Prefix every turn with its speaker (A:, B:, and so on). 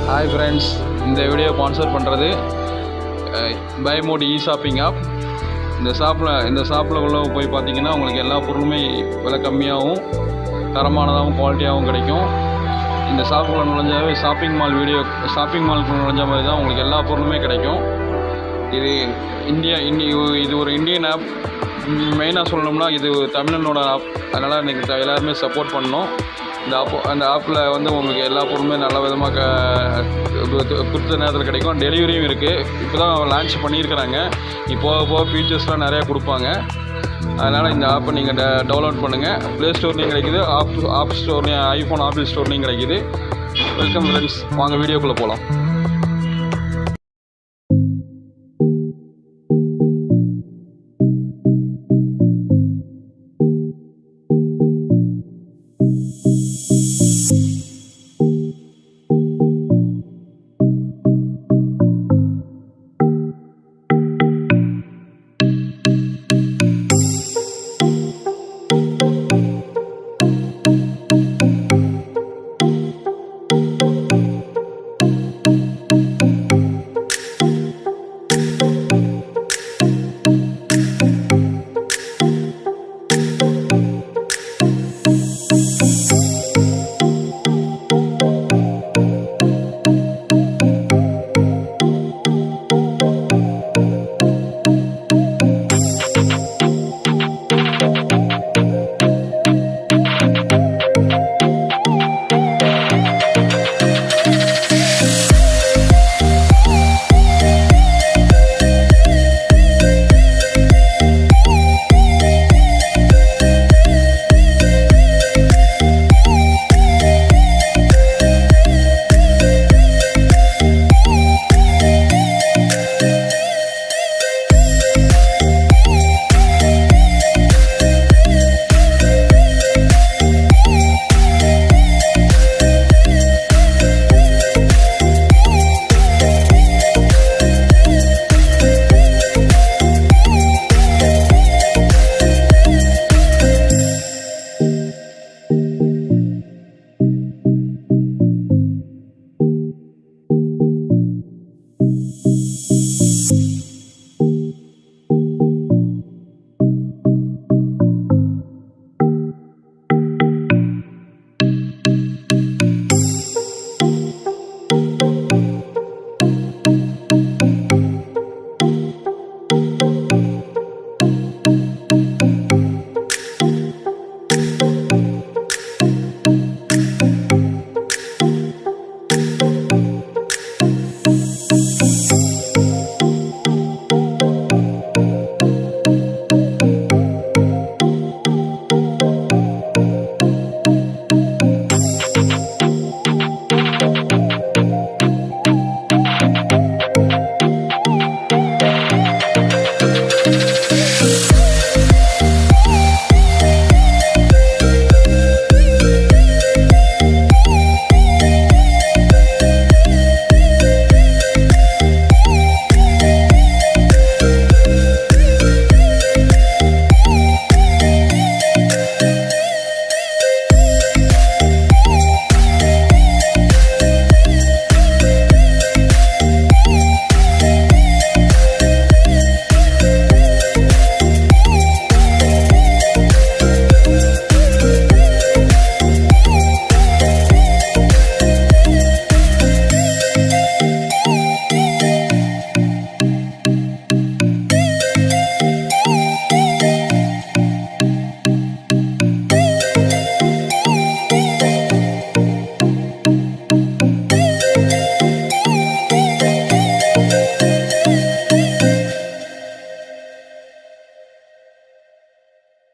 A: Hi friends, இந்த video sponsor பண்ணுறது by mode shopping app. இந்த ஷாப்பில் உள்ள போய் பார்த்தீங்கன்னா உங்களுக்கு எல்லா பொருளுமே விலை கம்மியாகவும் தரமானதாகவும் குவாலிட்டியாகவும் கிடைக்கும். இந்த ஷாப்புக்குள்ள நுழைஞ்சாவே ஷாப்பிங் மாலுக்கு நுழைஞ்ச மாதிரி தான் உங்களுக்கு எல்லா பொருளுமே கிடைக்கும். இது இது ஒரு இந்தியன் ஆப். மெயினாக சொல்லணும்னா இது தமிழனோட ஆப். அதனால் நீங்கள் எல்லாருமே சப்போர்ட் பண்ணணும். அந்த ஆப்பில் வந்து உங்களுக்கு எல்லா பொருளுமே நல்ல விதமாக குறித்த நேரத்தில் கிடைக்கும். டெலிவரியும் இருக்குது. இப்போ தான் லான்ச் பண்ணியிருக்கிறாங்க. போக ஃபீச்சர்ஸ்லாம் நிறையா கொடுப்பாங்க. அதனால் இந்த ஆப்பை நீங்கள் டவுன்லோட் பண்ணுங்கள். ப்ளே ஸ்டோர்லேயும் கிடைக்குது, ஆப் ஸ்டோர்லேயும், ஐஃபோன் ஆப்பிள் ஸ்டோர்லேயும் கிடைக்குது. வெல்கம் ஃப்ரெண்ட்ஸ், வாங்க வீடியோக்குள்ளே போகலாம்.